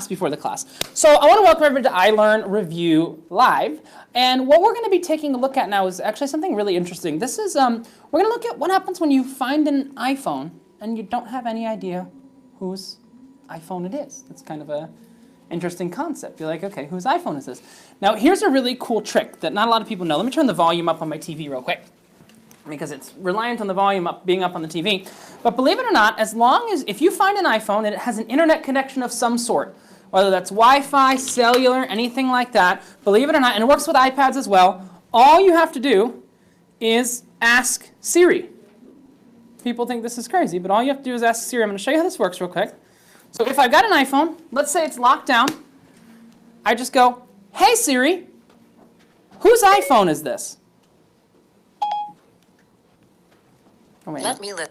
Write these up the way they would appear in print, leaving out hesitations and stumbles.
class before the class. So I want to welcome everybody to iLearn Review Live. And what we're going to be taking a look at now is actually something really interesting. This is, we're going to look at what happens when you find an iPhone and you don't have any idea whose iPhone it is. That's kind of a interesting concept. You're like, okay, whose iPhone is this? Now, here's a really cool trick that not a lot of people know. Let me turn the volume up on my TV real quick, because it's reliant on the volume being up on the TV. But believe it or not, as long as, if you find an iPhone and it has an internet connection of some sort, whether that's Wi-Fi, cellular, anything like that, believe it or not, and it works with iPads as well, all you have to do is ask Siri. People think this is crazy, but all you have to do is ask Siri. I'm going to show you how this works real quick. So if I've got an iPhone, let's say it's locked down, I just go, hey Siri, whose iPhone is this? Oh, wait. Let me look.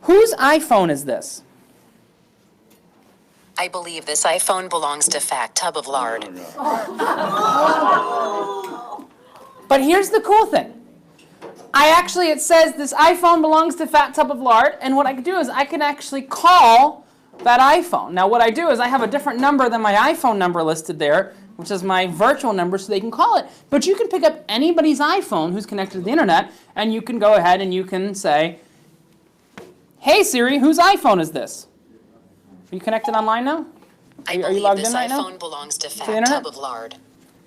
Whose iPhone is this? I believe this iPhone belongs to Fat Tub of Lard. But here's the cool thing. It says this iPhone belongs to Fat Tub of Lard, and what I can do is I can actually call that iPhone. Now what I do is I have a different number than my iPhone number listed there, which is my virtual number, so they can call it. But you can pick up anybody's iPhone who's connected to the internet, and you can go ahead and you can say, hey Siri, whose iPhone is this? Are you connected online now? I are you believe logged this in right now? iPhone belongs to the Fat internet? Tub of Lard.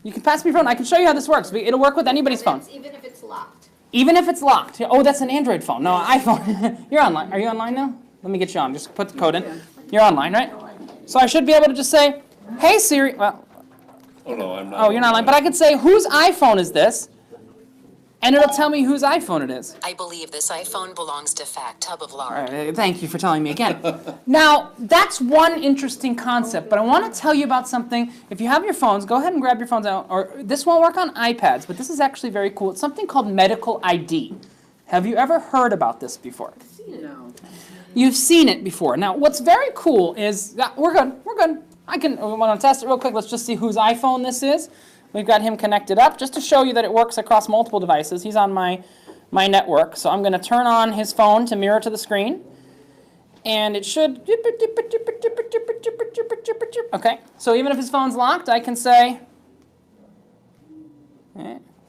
You can pass me your phone. I can show you how this works. It'll work with anybody's phone. Even if it's locked. Even if it's locked. Oh, that's an Android phone. No, iPhone. You're online. Are you online now? Let me get you on. Just put the code in. You're online, right? So I should be able to just say, hey Siri. Well, Oh, no, I'm not. oh, you're not online. But I could say, whose iPhone is this? And it'll tell me whose iPhone it is. I believe this iPhone belongs to Fat Tub of Lard. All right, thank you for telling me again. Now, that's one interesting concept, but I want to tell you about something. If you have your phones, go ahead and grab your phones out. Or this won't work on iPads, but this is actually very cool. It's something called medical ID. Have you ever heard about this before? No. You've seen it before. Now, what's very cool is, yeah, we're good. We want to test it real quick. Let's just see whose iPhone this is. We've got him connected up just to show you that it works across multiple devices. He's on my network. So I'm going to turn on his phone to mirror to the screen. And it should... Okay, so even if his phone's locked, I can say...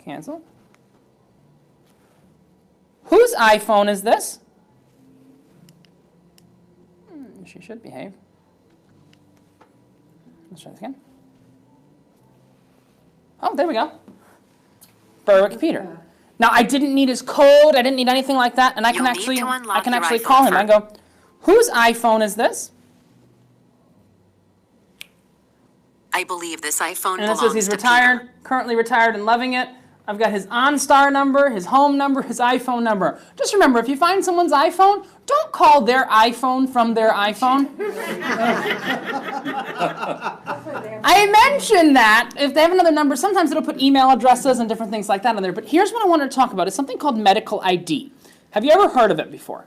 Cancel. Whose iPhone is this? She should behave. Let's try this again. Oh, there we go. Berwick computer. Now I didn't need his code. I didn't need anything like that, and I can actually call him. I go, whose iPhone is this? I believe this iPhone And it belongs says he's to retired, Peter. currently retired and loving it. I've got his OnStar number, his home number, his iPhone number. Just remember, if you find someone's iPhone, don't call their iPhone from their iPhone. I mentioned that if they have another number, sometimes it'll put email addresses and different things like that on there. But here's what I wanted to talk about. It's something called medical ID. Have you ever heard of it before?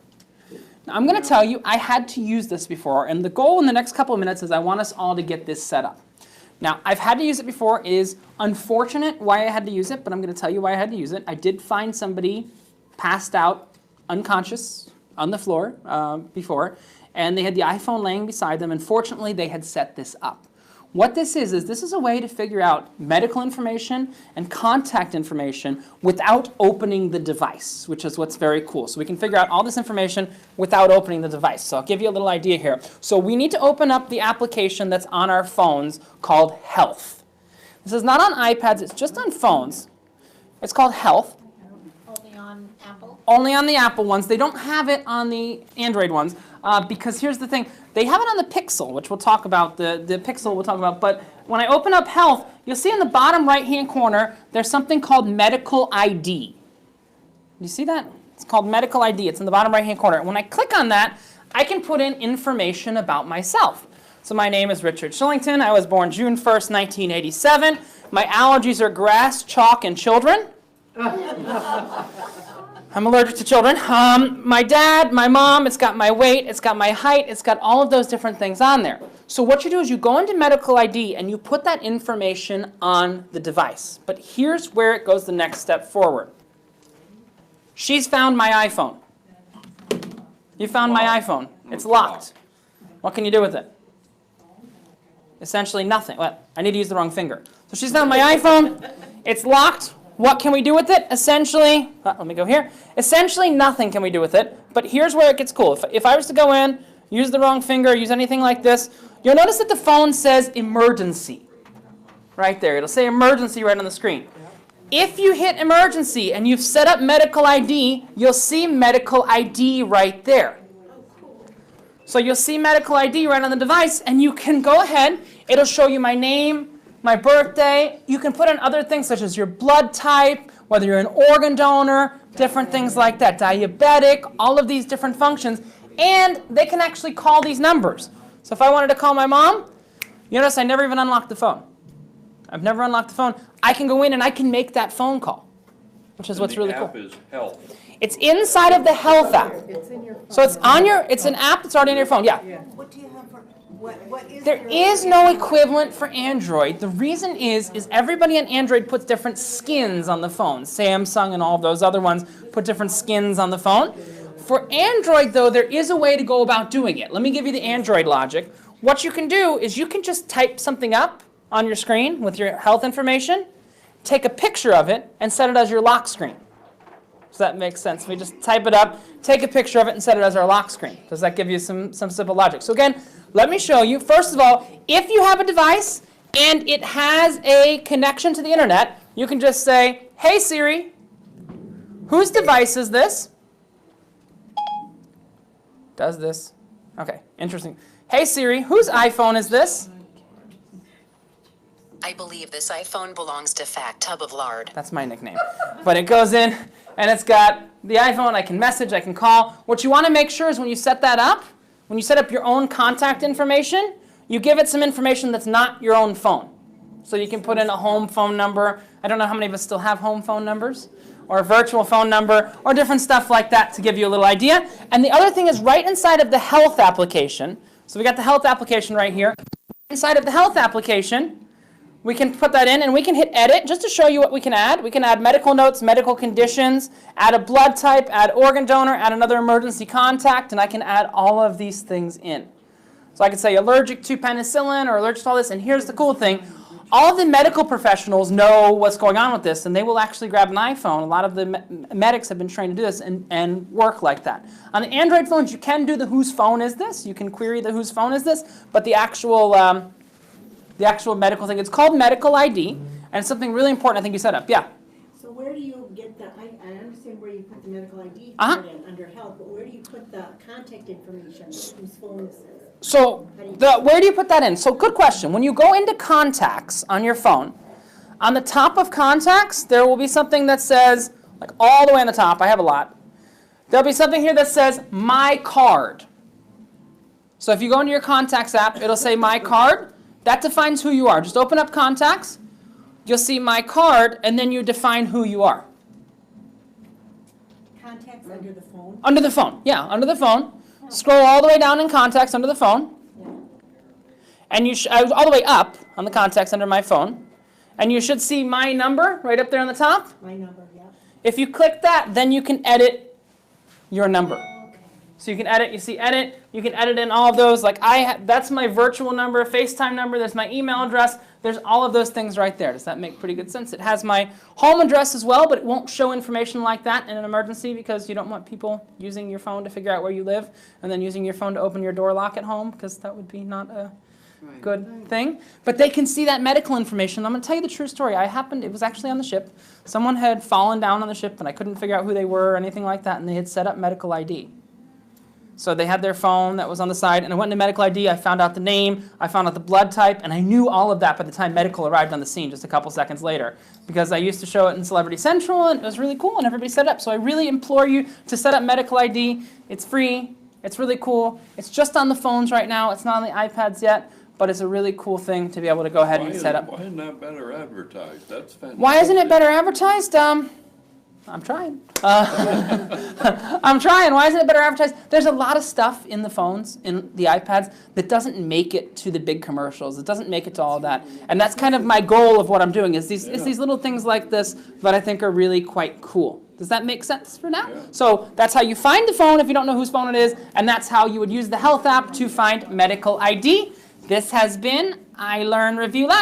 Now, I'm going to tell you, I had to use this before, and the goal in the next couple of minutes is I want us all to get this set up. Now, I've had to use it before. It is unfortunate why I had to use it, but I'm going to tell you why I had to use it. I did find somebody passed out, unconscious, on the floor before, and they had the iPhone laying beside them, and fortunately, they had set this up. What this is this is a way to figure out medical information and contact information without opening the device, which is what's very cool. So we can figure out all this information without opening the device. So I'll give you a little idea here. So we need to open up the application that's on our phones called Health. This is not on iPads, it's just on phones. It's called Health. Only on Apple? Only on the Apple ones. They don't have it on the Android ones because here's the thing. They have it on the Pixel, which we'll talk about, the Pixel we'll talk about. But when I open up Health, you'll see in the bottom right-hand corner, there's something called Medical ID. You see that? It's called Medical ID. It's in the bottom right-hand corner. When I click on that, I can put in information about myself. So my name is Richard Shillington. I was born June 1st, 1987. My allergies are grass, chalk, and children. I'm allergic to children. My dad, my mom, it's got my weight, it's got my height, it's got all of those different things on there. So what you do is you go into Medical ID and you put that information on the device. But here's where it goes the next step forward. She's found my iPhone. You found my iPhone. It's locked. What can you do with it? Essentially nothing. Well, I need to use the wrong finger. So she's on my iPhone. It's locked. What can we do with it? Essentially, let me go here. Essentially nothing can we do with it. But here's where it gets cool. If I was to go in, use the wrong finger, use anything like this, you'll notice that the phone says emergency right there. It'll say emergency right on the screen. If you hit emergency and you've set up medical ID, you'll see medical ID right there. So you'll see medical ID right on the device, and you can go ahead. It'll show you my name, my birthday. You can put in other things such as your blood type, whether you're an organ donor, different things like that, diabetic, all of these different functions. And they can actually call these numbers. So if I wanted to call my mom, you notice I never even unlocked the phone. I've never unlocked the phone. I can go in and I can make that phone call, which is what's really cool. The app is Health. It's inside of the Health app. So it's on your, it's an app that's already on your phone, yeah. What do you have for, what is There is no equivalent for Android. The reason is everybody on Android puts different skins on the phone. Samsung and all of those other ones put different skins on the phone. For Android, though, there is a way to go about doing it. Let me give you the Android logic. What you can do is you can just type something up on your screen with your health information, take a picture of it, and set it as your lock screen. Does that make sense? We just type it up, take a picture of it, and set it as our lock screen. Does that give you some simple logic? So again, let me show you. First of all, if you have a device and it has a connection to the internet, you can just say, "Hey Siri, whose device is this?" Does this. Okay, interesting. "Hey Siri, whose iPhone is this?" I believe this iPhone belongs to Fact Tub of Lard. That's my nickname. But it goes in, and it's got the iPhone. I can message, I can call. What you want to make sure is when you set that up, when you set up your own contact information, you give it some information that's not your own phone. So you can put in a home phone number. I don't know how many of us still have home phone numbers, or a virtual phone number, or different stuff like that to give you a little idea. And the other thing is right inside of the Health application. So we got the Health application right here. Inside of the Health application, we can put that in, and we can hit edit just to show you what we can add. We can add medical notes, medical conditions, add a blood type, add organ donor, add another emergency contact, and I can add all of these things in. So I could say allergic to penicillin or allergic to all this, and here's the cool thing. All of the medical professionals know what's going on with this, and they will actually grab an iPhone. A lot of the medics have been trained to do this and work like that. On the Android phones, you can do the whose phone is this. You can query the whose phone is this, but the actual medical thing, it's called medical ID, and it's something really important I think you set up. Yeah? So where do you get the, I understand where you put the medical ID Uh-huh. in under health, but where do you put the contact information, whose phone this is? So where do you put that in? So good question. When you go into contacts on your phone, on the top of contacts, there will be something that says, like all the way on the top, I have a lot, there'll be something here that says My Card. So if you go into your contacts app, it'll say My Card. That defines who you are. Just open up contacts, you'll see My Card, and then you define who you are. Contacts under the phone? Under the phone, yeah, under the phone. Scroll all the way down in contacts under the phone. And you all the way up on the contacts under my phone. And you should see my number right up there on the top. My number, yeah. If you click that, then you can edit your number. Okay. So you can edit, you see edit, you can edit in all of those. Like that's my virtual number, FaceTime number, there's my email address, there's all of those things right there. Does that make pretty good sense? It has my home address as well, but it won't show information like that in an emergency because you don't want people using your phone to figure out where you live and then using your phone to open your door lock at home because that would be not a good thing. But they can see that medical information. I'm going to tell you the true story. It was actually on the ship. Someone had fallen down on the ship and I couldn't figure out who they were or anything like that, and they had set up medical ID. So they had their phone that was on the side, and I went into medical ID, I found out the name, I found out the blood type, and I knew all of that by the time medical arrived on the scene just a couple seconds later. Because I used to show it in Celebrity Central, and it was really cool, and everybody set it up. So I really implore you to set up medical ID. It's free, it's really cool. It's just on the phones right now, it's not on the iPads yet, but it's a really cool thing to be able to go ahead and set up. Why isn't that better advertised? That's fantastic. Why isn't it better advertised? I'm trying. I'm trying. Why isn't it better advertised? There's a lot of stuff in the phones, in the iPads, that doesn't make it to the big commercials. It doesn't make it to all of that. And that's kind of my goal of what I'm doing, is these little things like this that I think are really quite cool. Does that make sense for now? Yeah. So that's how you find the phone if you don't know whose phone it is, and that's how you would use the Health app to find medical ID. This has been iLearn Review Live.